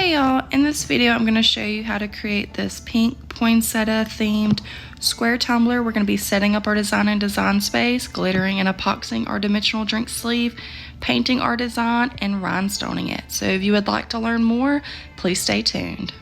Hey y'all, in this video I'm going to show you how to create this pink poinsettia themed square tumbler. We're going to be setting up our design in Design Space, glittering and epoxying our dimensional drink sleeve, painting our design, and rhinestoning it. So if you would like to learn more, please stay tuned.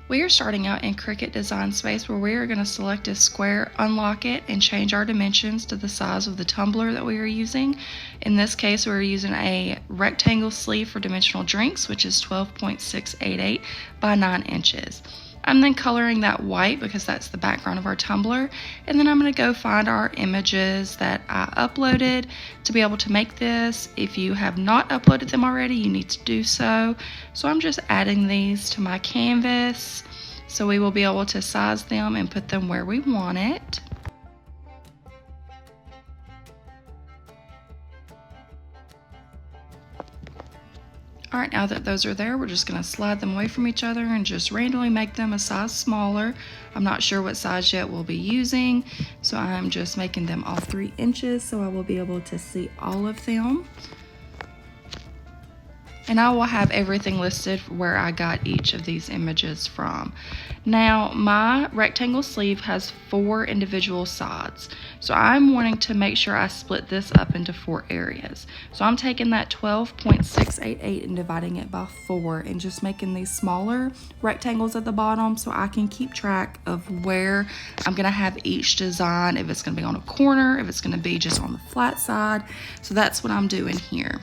We are starting out in Cricut Design Space, where we are going to select a square, unlock it, and change our dimensions to the size of the tumbler that we are using. In this case, we're using a rectangle sleeve for dimensional drinks, which is 12.688 by 9 inches. I'm then coloring that white because that's the background of our tumbler, and then I'm going to go find our images that I uploaded to be able to make this. If you have not uploaded them already, you need to do so. So I'm just adding these to my canvas so we will be able to size them and put them where we want it. Alright, now that those are there, we're just going to slide them away from each other and just randomly make them a size smaller. I'm not sure what size yet we'll be using, so I'm just making them all 3 inches so I will be able to see all of them. And I will have everything listed where I got each of these images from. Now, my rectangle sleeve has 4 individual sides. So I'm wanting to make sure I split this up into 4 areas. So I'm taking that 12.688 and dividing it by 4 and just making these smaller rectangles at the bottom so I can keep track of where I'm gonna have each design, if it's gonna be on a corner, if it's gonna be just on the flat side. So that's what I'm doing here.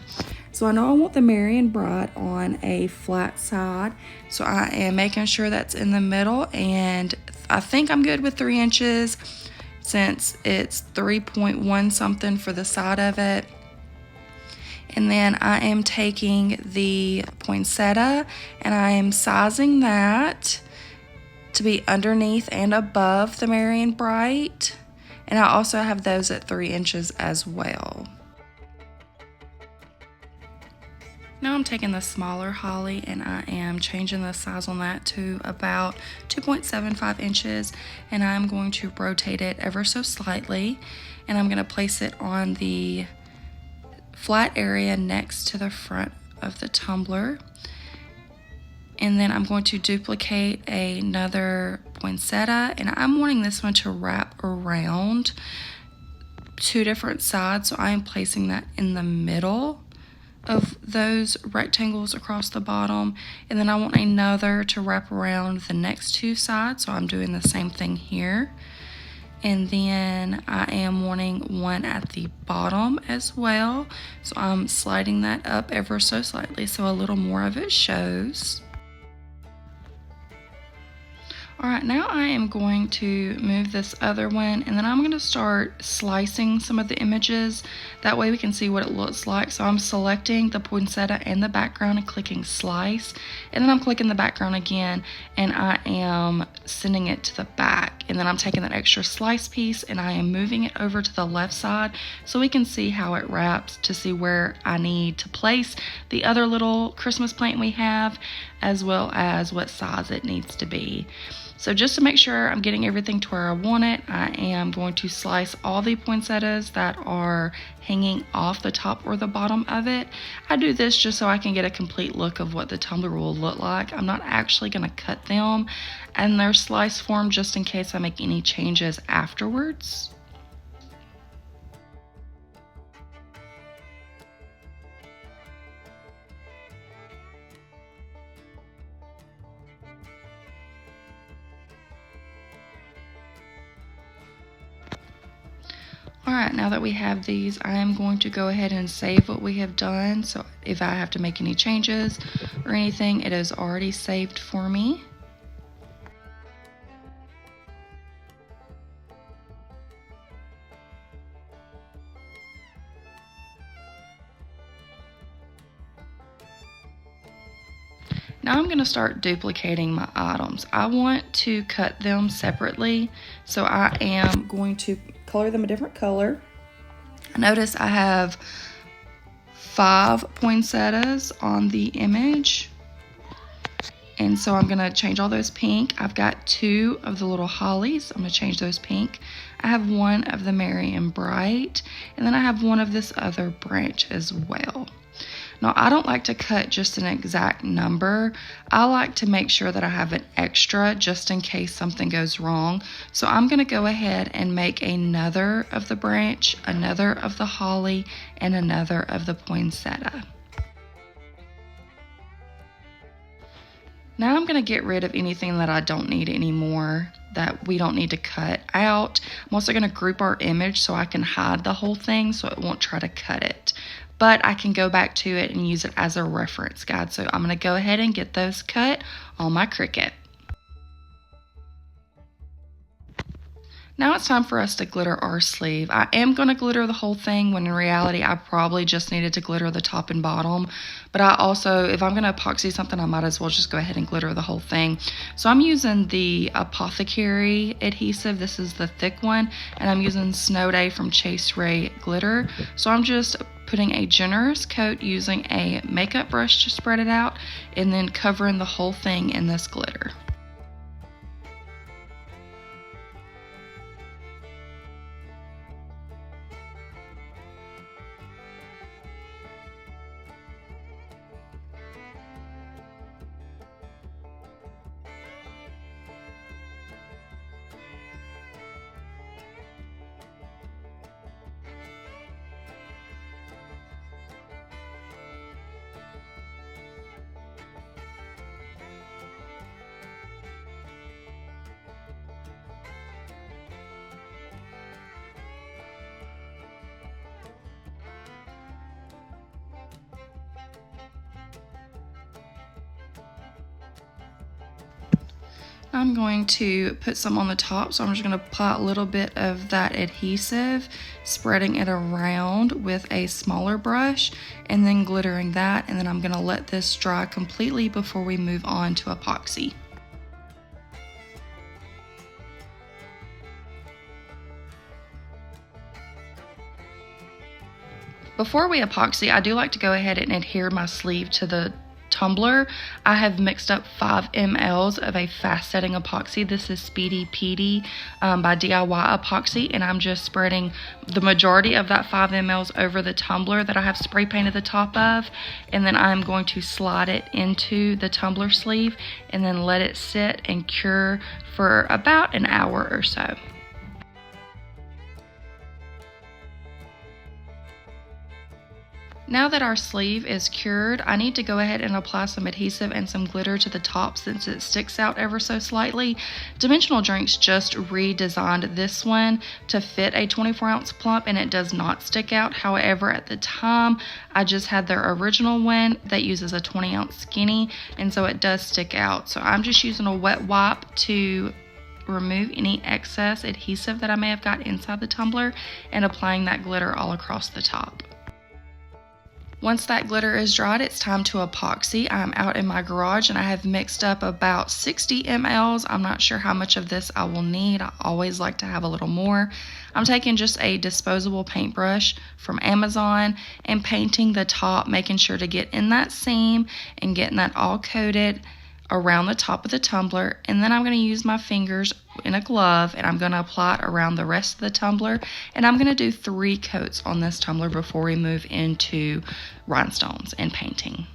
So I know I want the Marion Bright on a flat side, so I am making sure that's in the middle, and I think I'm good with 3 inches since it's 3.1 something for the side of it. And then I am taking the poinsettia and I am sizing that to be underneath and above the Marion Bright, and I also have those at 3 inches as well. Now I'm taking the smaller holly and I am changing the size on that to about 2.75 inches, and I'm going to rotate it ever so slightly, and I'm going to place it on the flat area next to the front of the tumbler. And then I'm going to duplicate another poinsettia, and I'm wanting this one to wrap around 2 different sides, so I am placing that in the middle of those rectangles across the bottom, and then I want another to wrap around the next 2 sides, so I'm doing the same thing here. And then I am wanting one at the bottom as well, so I'm sliding that up ever so slightly so a little more of it shows. Alright, now I am going to move this other one, and then I'm going to start slicing some of the images. That way we can see what it looks like. So I'm selecting the poinsettia and the background and clicking slice, and then I'm clicking the background again and I am sending it to the back. And then I'm taking that extra slice piece and I am moving it over to the left side so we can see how it wraps, to see where I need to place the other little Christmas plant we have, as well as what size it needs to be. So just to make sure I'm getting everything to where I want it, I am going to slice all the poinsettias that are hanging off the top or the bottom of it. I do this just so I can get a complete look of what the tumbler will look like. I'm not actually going to cut them in their slice form just in case I make any changes afterwards. Alright, now that we have these, I am going to go ahead and save what we have done. So if I have to make any changes or anything, it is already saved for me. Now I'm going to start duplicating my items. I want to cut them separately, so I am going to color them a different color. Notice I have 5 poinsettias on the image, And so I'm going to change all those pink. I've got 2 of the little hollies. I'm going to change those pink. I have 1 of the Merry and Bright, and then I have 1 of this other branch as well. Now, I don't like to cut just an exact number. I like to make sure that I have an extra just in case something goes wrong. So I'm going to go ahead and make another of the branch, another of the holly, and another of the poinsettia. Now I'm going to get rid of anything that I don't need anymore, that we don't need to cut out. I'm also going to group our image so I can hide the whole thing so it won't try to cut it. But I can go back to it and use it as a reference guide. So I'm going to go ahead and get those cut on my Cricut. Now it's time for us to glitter our sleeve. I am going to glitter the whole thing when in reality I probably just needed to glitter the top and bottom. But I also, if I'm going to epoxy something, I might as well just go ahead and glitter the whole thing. So I'm using the Apothecary adhesive. This is the thick one. And I'm using Snow Day from Chase Ray glitter. So I'm just putting a generous coat using a makeup brush to spread it out and then covering the whole thing in this glitter. I'm going to put some on the top, so I'm just going to apply a little bit of that adhesive, spreading it around with a smaller brush, and then glittering that, and then I'm going to let this dry completely before we move on to epoxy. Before we epoxy, I do like to go ahead and adhere my sleeve to the tumbler. I have mixed up 5 mLs of a fast setting epoxy. This is Speedy Peony by DIY Epoxy, and I'm just spreading the majority of that 5 mLs over the tumbler that I have spray painted the top of, and then I'm going to slide it into the tumbler sleeve and then let it sit and cure for about an hour or so. Now that our sleeve is cured, I need to go ahead and apply some adhesive and some glitter to the top since it sticks out ever so slightly. Dimensional Drinks just redesigned this one to fit a 24-ounce plump, and it does not stick out. However, at the time, I just had their original one that uses a 20-ounce skinny, and so it does stick out. So I'm just using a wet wipe to remove any excess adhesive that I may have got inside the tumbler and applying that glitter all across the top. Once that glitter is dried, it's time to epoxy. I'm out in my garage and I have mixed up about 60 mLs. I'm not sure how much of this I will need. I always like to have a little more. I'm taking just a disposable paintbrush from Amazon and painting the top, making sure to get in that seam and getting that all coated around the top of the tumbler. And then I'm going to use my fingers in a glove and I'm going to apply it around the rest of the tumbler, and I'm going to do 3 coats on this tumbler before we move into rhinestones and painting.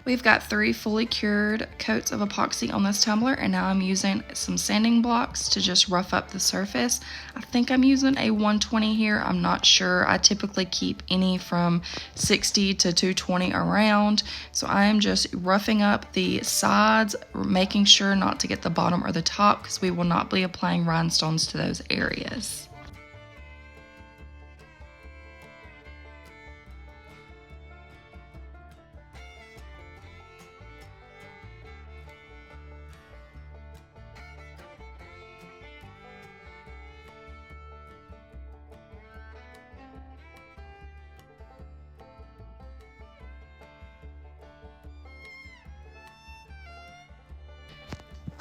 We've got 3 fully cured coats of epoxy on this tumbler, and now I'm using some sanding blocks to just rough up the surface. I think I'm using a 120 here, I'm not sure. I typically keep any from 60 to 220 around, so I am just roughing up the sides, making sure not to get the bottom or the top because we will not be applying rhinestones to those areas.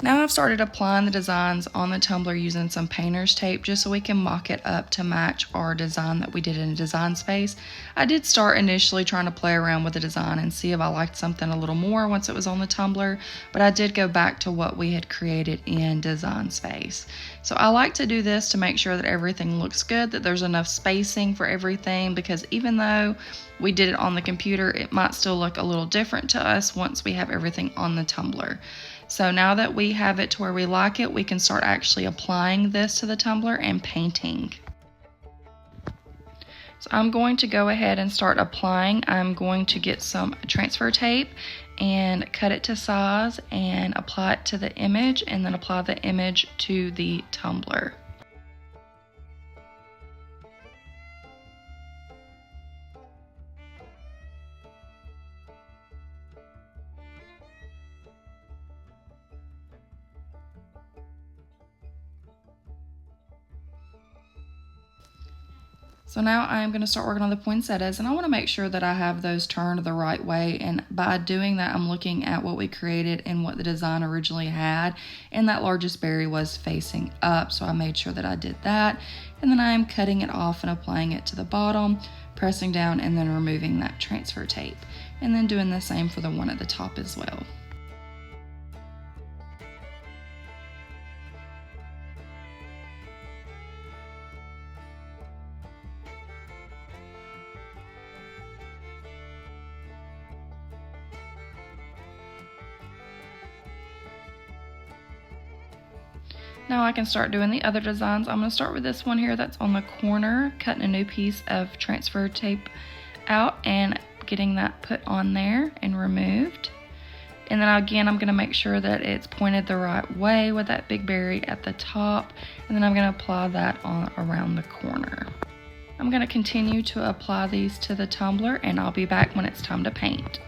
Now I've started applying the designs on the tumbler using some painter's tape just so we can mock it up to match our design that we did in Design Space. I did start initially trying to play around with the design and see if I liked something a little more once it was on the tumbler, but I did go back to what we had created in Design Space. So I like to do this to make sure that everything looks good, that there's enough spacing for everything, because even though we did it on the computer, it might still look a little different to us once we have everything on the tumbler. So now that we have it to where we like it, we can start actually applying this to the tumbler and painting. So I'm going to go ahead and start applying. I'm going to get some transfer tape and cut it to size and apply it to the image, and then apply the image to the tumbler. So now I'm going to start working on the poinsettias, and I want to make sure that I have those turned the right way, and by doing that I'm looking at what we created and what the design originally had, and that largest berry was facing up, so I made sure that I did that. And then I'm cutting it off and applying it to the bottom, pressing down, and then removing that transfer tape, and then doing the same for the one at the top as well. Now I can start doing the other designs. I'm going to start with this one here that's on the corner, cutting a new piece of transfer tape out and getting that put on there and removed. And then again, I'm going to make sure that it's pointed the right way with that big berry at the top, and then I'm going to apply that on around the corner. I'm going to continue to apply these to the tumbler, and I'll be back when it's time to paint.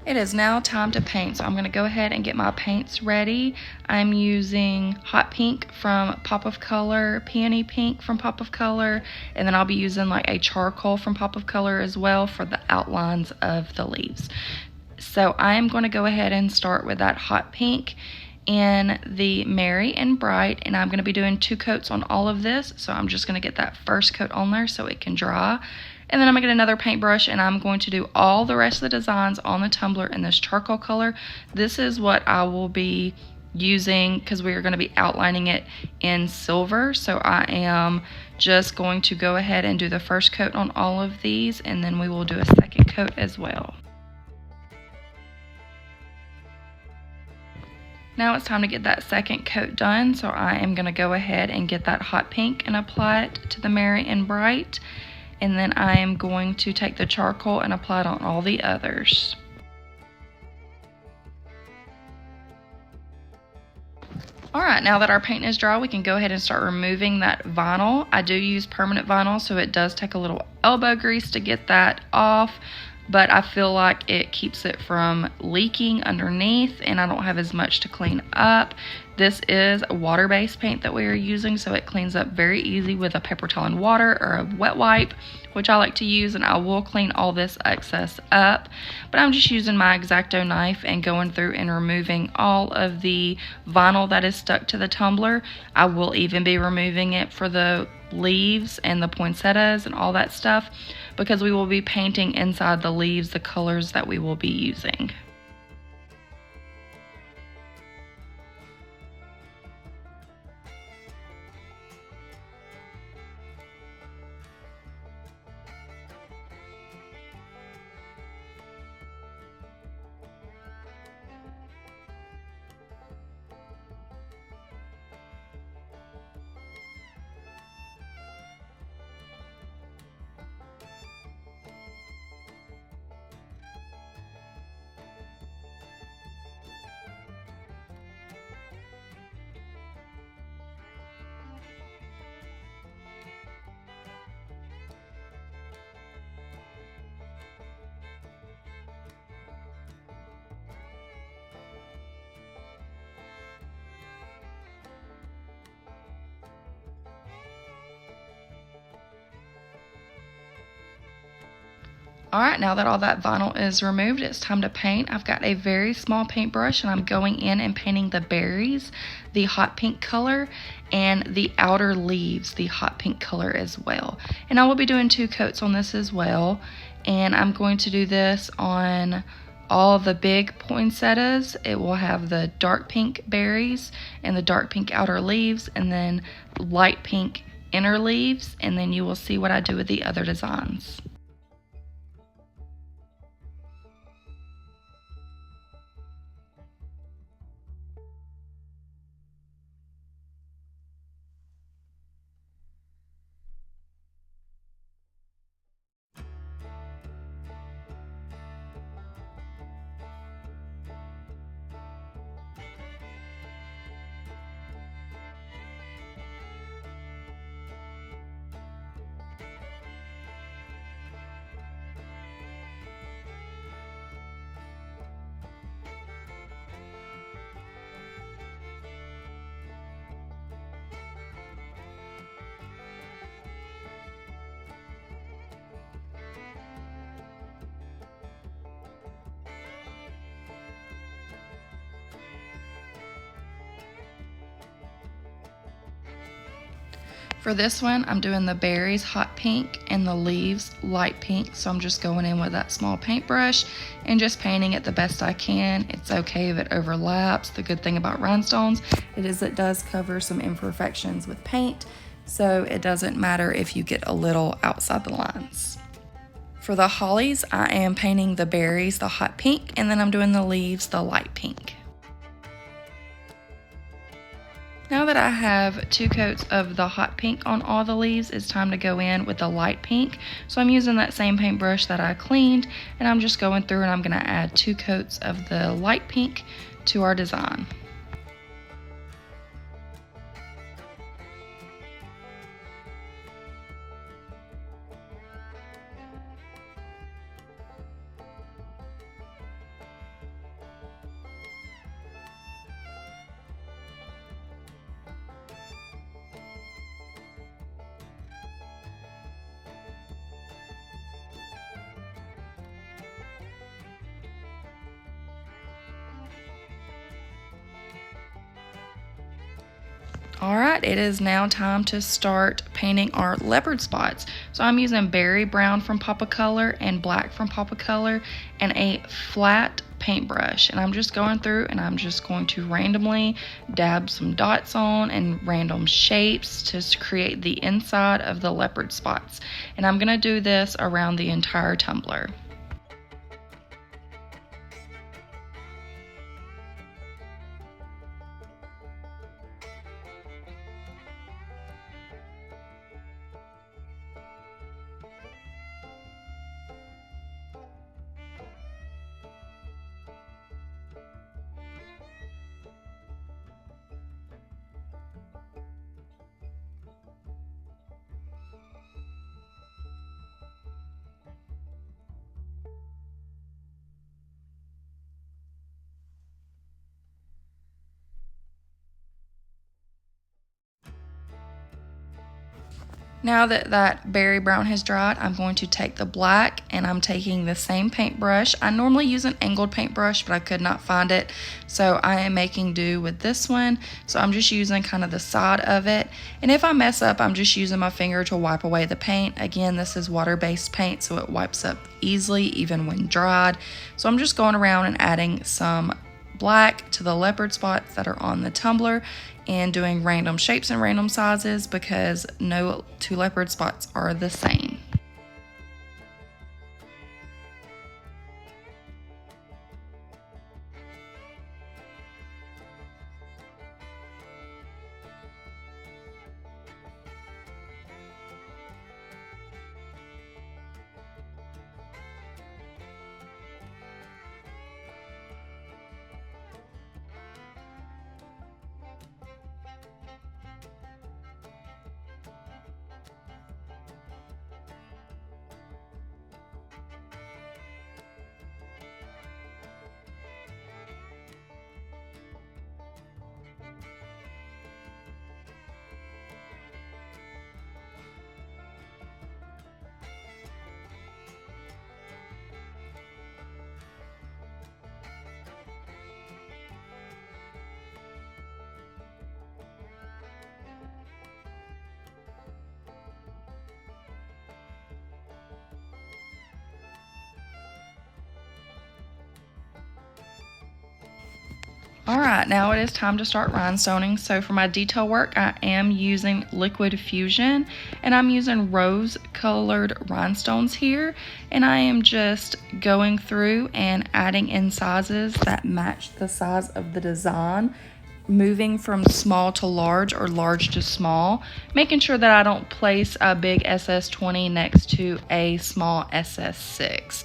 It is now time to paint, so I'm going to go ahead and get my paints ready. I'm using hot pink from Pop of Color, peony pink from Pop of Color, and then I'll be using like a charcoal from Pop of Color as well for the outlines of the leaves. So I am going to go ahead and start with that hot pink in the Merry and Bright, and I'm going to be doing 2 coats on all of this, so I'm just going to get that first coat on there so it can dry. And then I'm going to get another paintbrush and I'm going to do all the rest of the designs on the tumbler in this charcoal color. This is what I will be using because we are going to be outlining it in silver. So I am just going to go ahead and do the first coat on all of these, and then we will do a second coat as well. Now it's time to get that second coat done, so I am going to go ahead and get that hot pink and apply it to the Merry and Bright. And then I am going to take the charcoal and apply it on all the others. Alright, now that our paint is dry, we can go ahead and start removing that vinyl. I do use permanent vinyl, so it does take a little elbow grease to get that off, but I feel like it keeps it from leaking underneath and I don't have as much to clean up. This is a water-based paint that we are using, so it cleans up very easy with a paper towel and water or a wet wipe, which I like to use, and I will clean all this excess up. But I'm just using my X-Acto knife and going through and removing all of the vinyl that is stuck to the tumbler. I will even be removing it for the leaves and the poinsettias and all that stuff, because we will be painting inside the leaves the colors that we will be using. Alright, now that all that vinyl is removed, it's time to paint. I've got a very small paintbrush and I'm going in and painting the berries, the hot pink color, and the outer leaves, the hot pink color as well. And I will be doing 2 coats on this as well. And I'm going to do this on all the big poinsettias. It will have the dark pink berries and the dark pink outer leaves, and then light pink inner leaves, and then you will see what I do with the other designs. For this one, I'm doing the berries hot pink and the leaves light pink, so I'm just going in with that small paintbrush and just painting it the best I can. It's okay if it overlaps. The good thing about rhinestones is it does cover some imperfections with paint, so it doesn't matter if you get a little outside the lines. For the hollies, I am painting the berries the hot pink, and then I'm doing the leaves the light pink. Now that I have 2 coats of the hot pink on all the leaves, it's time to go in with the light pink. So I'm using that same paintbrush that I cleaned, and I'm just going through and I'm going to add 2 coats of the light pink to our design. Alright, it is now time to start painting our leopard spots. So I'm using berry brown from Papa Color and black from Papa Color and a flat paintbrush. And I'm just going through and I'm just going to randomly dab some dots on and random shapes to create the inside of the leopard spots. And I'm going to do this around the entire tumbler. Now that that berry brown has dried, I'm going to take the black and I'm taking the same paintbrush. I normally use an angled paintbrush, but I could not find it, so I am making do with this one. So I'm just using kind of the side of it, and if I mess up, I'm just using my finger to wipe away the paint. Again, this is water-based paint, so it wipes up easily even when dried. So I'm just going around and adding some black to the leopard spots that are on the tumbler and doing random shapes and random sizes because no two leopard spots are the same. Alright, now it is time to start rhinestoning. So for my detail work, I am using Liquid Fusion, and I'm using rose colored rhinestones here, and I am just going through and adding in sizes that match the size of the design, moving from small to large or large to small, making sure that I don't place a big SS20 next to a small SS6.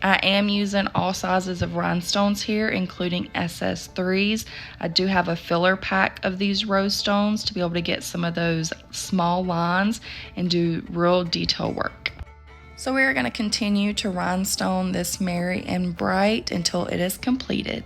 I am using all sizes of rhinestones here, including SS3s. I do have a filler pack of these rose stones to be able to get some of those small lines and do real detail work. So we are going to continue to rhinestone this Merry and Bright until it is completed.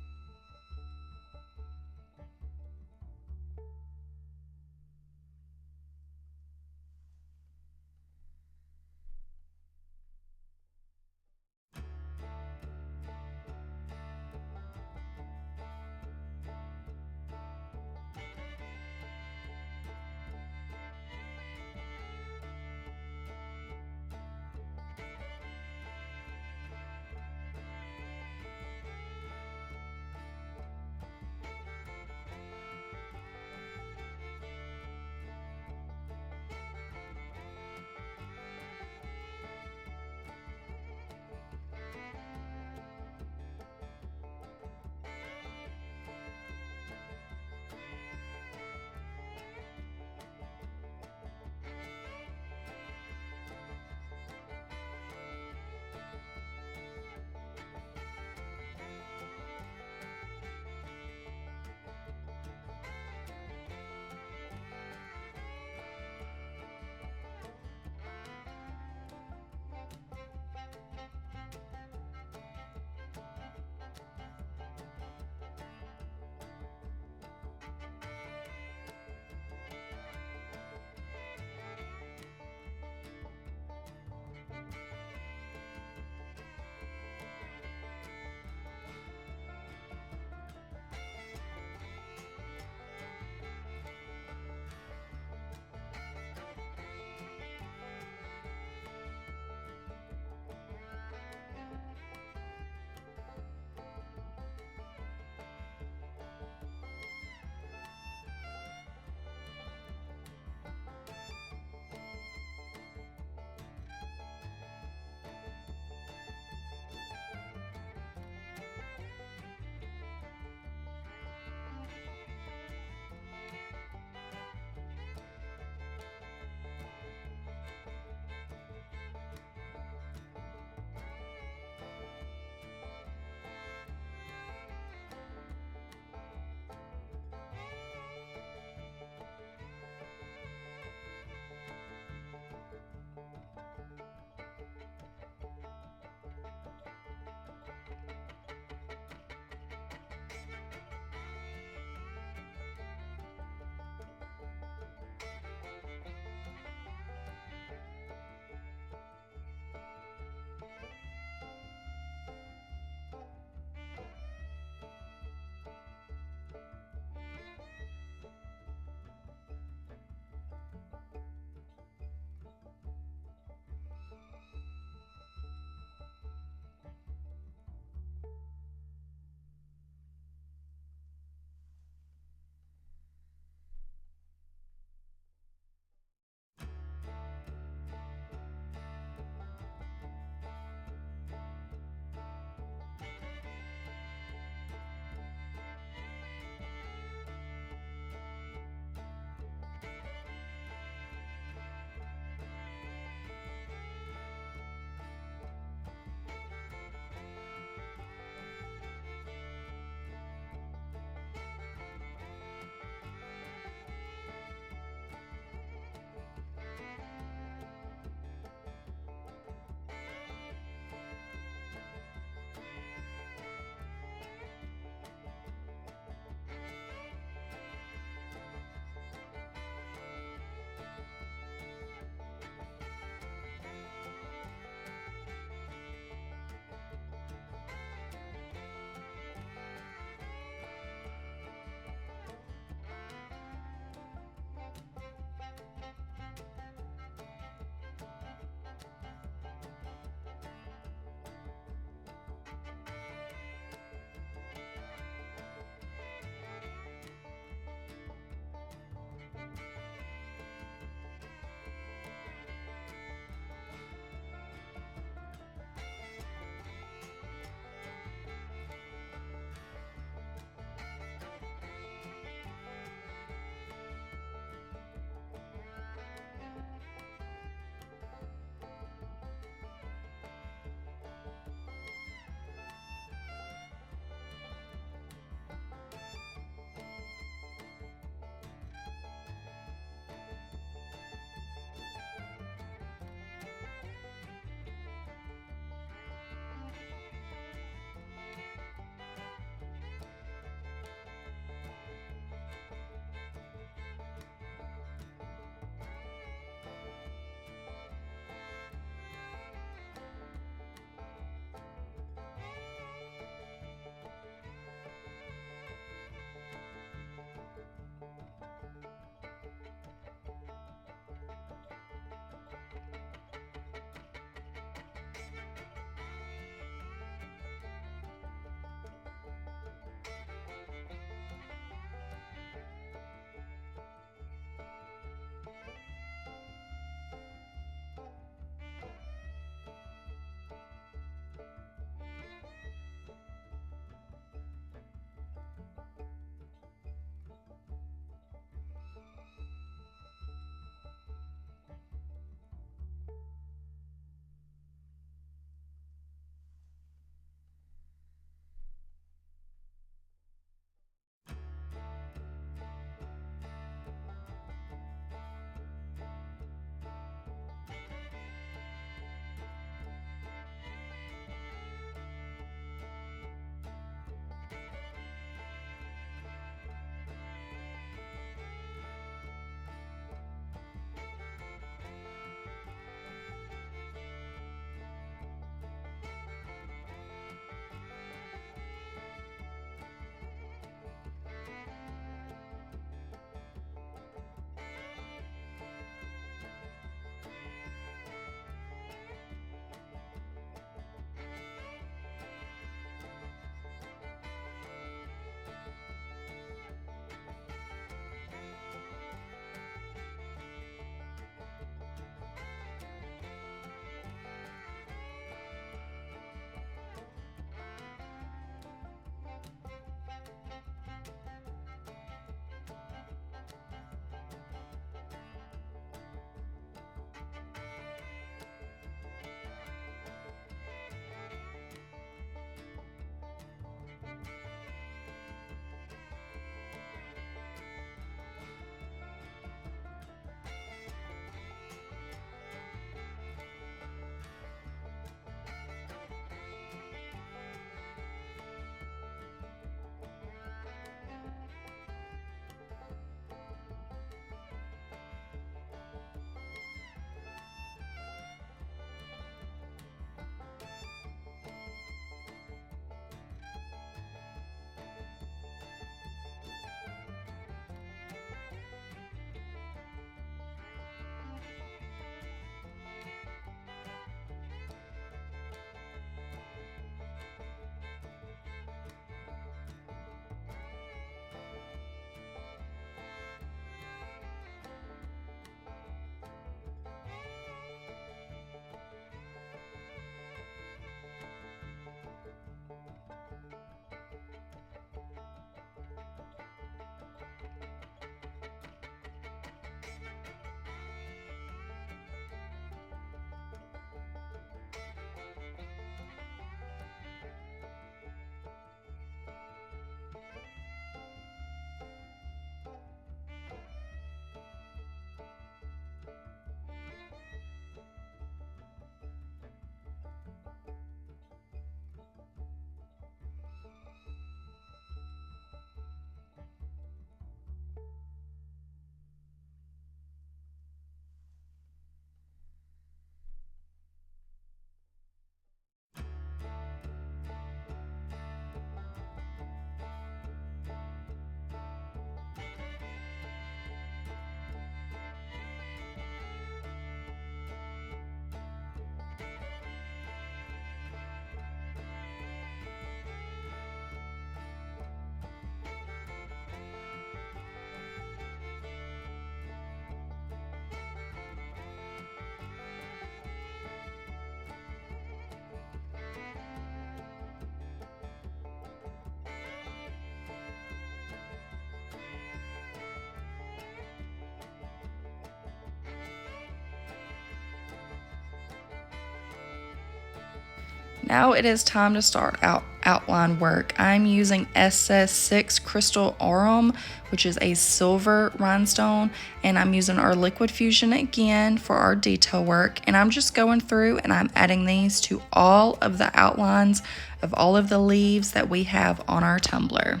Now it is time to start outline work. I'm using SS6 Crystal Aurum, which is a silver rhinestone, and I'm using our Liquid Fusion again for our detail work. And I'm just going through and I'm adding these to all of the outlines of all of the leaves that we have on our tumbler.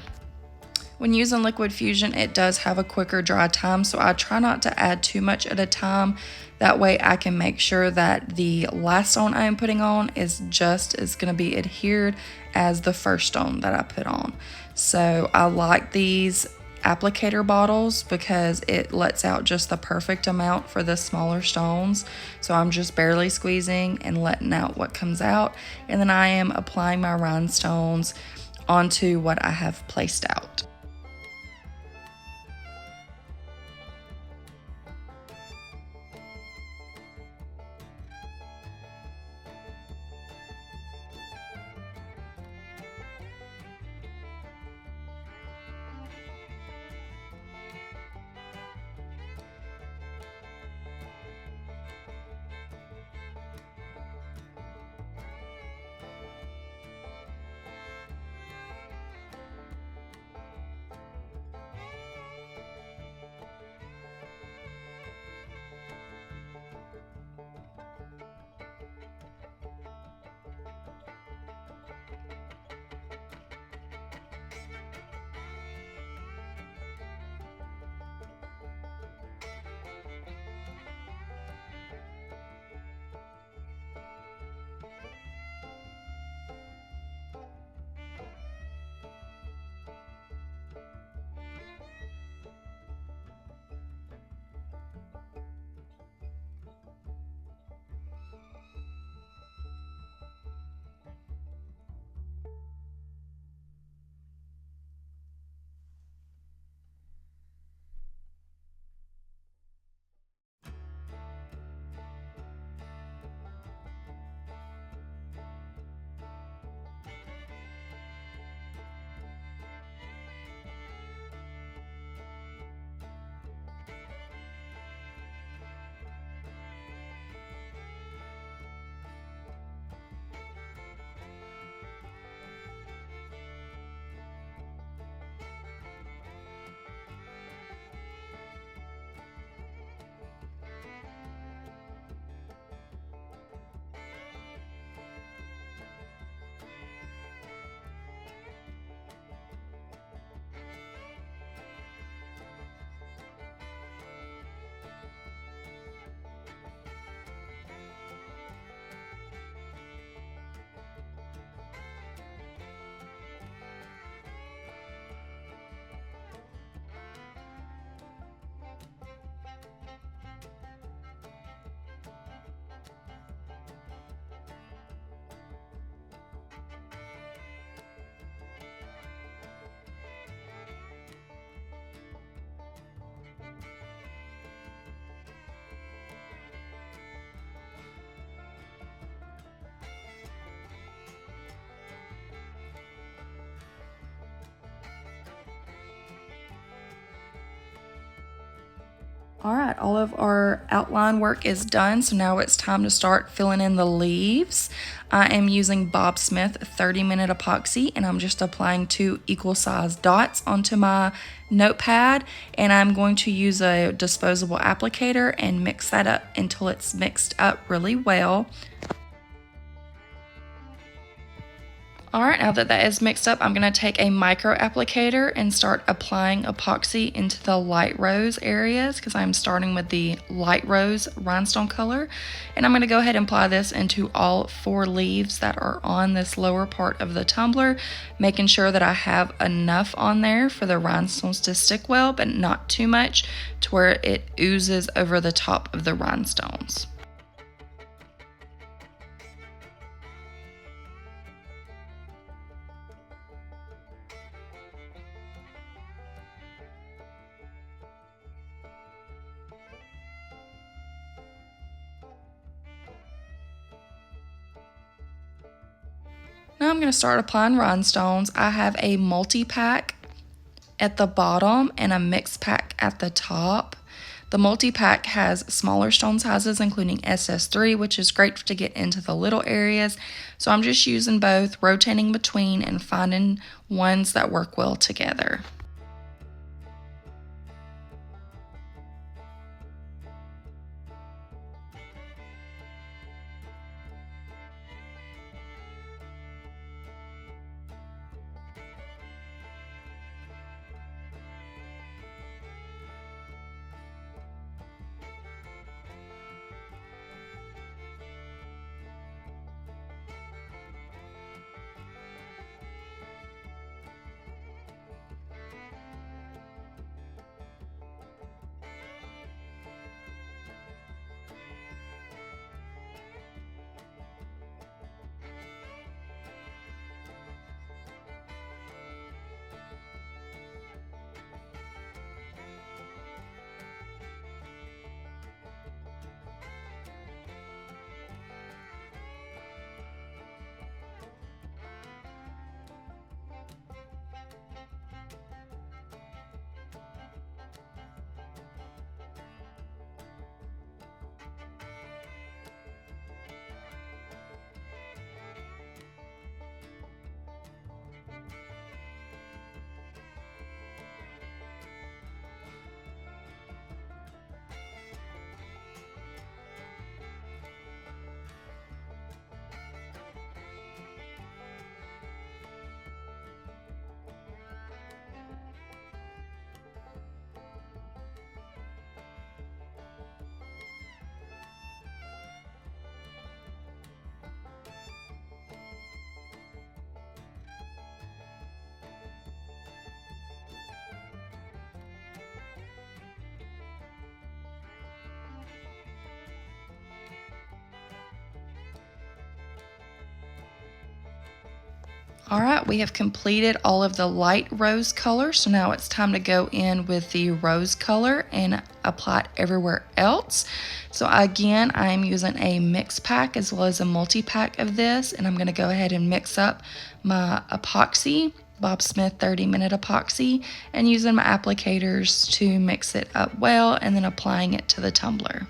When using Liquid Fusion, it does have a quicker dry time, so I try not to add too much at a time. That way I can make sure that the last stone I am putting on is just as going to be adhered as the first stone that I put on. So I like these applicator bottles because it lets out just the perfect amount for the smaller stones. So I'm just barely squeezing and letting out what comes out. And then I am applying my rhinestones onto what I have placed out. All right, all of our outline work is done, so now it's time to start filling in the leaves. I am using Bob Smith 30-minute epoxy, and I'm just applying 2 equal-sized dots onto my notepad, and I'm going to use a disposable applicator and mix that up until it's mixed up really well. All right, now that that is mixed up, I'm going to take a micro applicator and start applying epoxy into the light rose areas because I'm starting with the light rose rhinestone color. And I'm going to go ahead and apply this into all 4 leaves that are on this lower part of the tumbler, making sure that I have enough on there for the rhinestones to stick well, but not too much to where it oozes over the top of the rhinestones. Now I'm going to start applying rhinestones. I have a multi-pack at the bottom and a mix pack at the top. The multi-pack has smaller stone sizes, including SS3, which is great to get into the little areas. So I'm just using both, rotating between and finding ones that work well together. All right, we have completed all of the light rose color, so now it's time to go in with the rose color and apply it everywhere else. So again, I'm using a mix pack as well as a multi-pack of this, and I'm gonna go ahead and mix up my epoxy, Bob Smith 30-minute epoxy, and using my applicators to mix it up well and then applying it to the tumbler.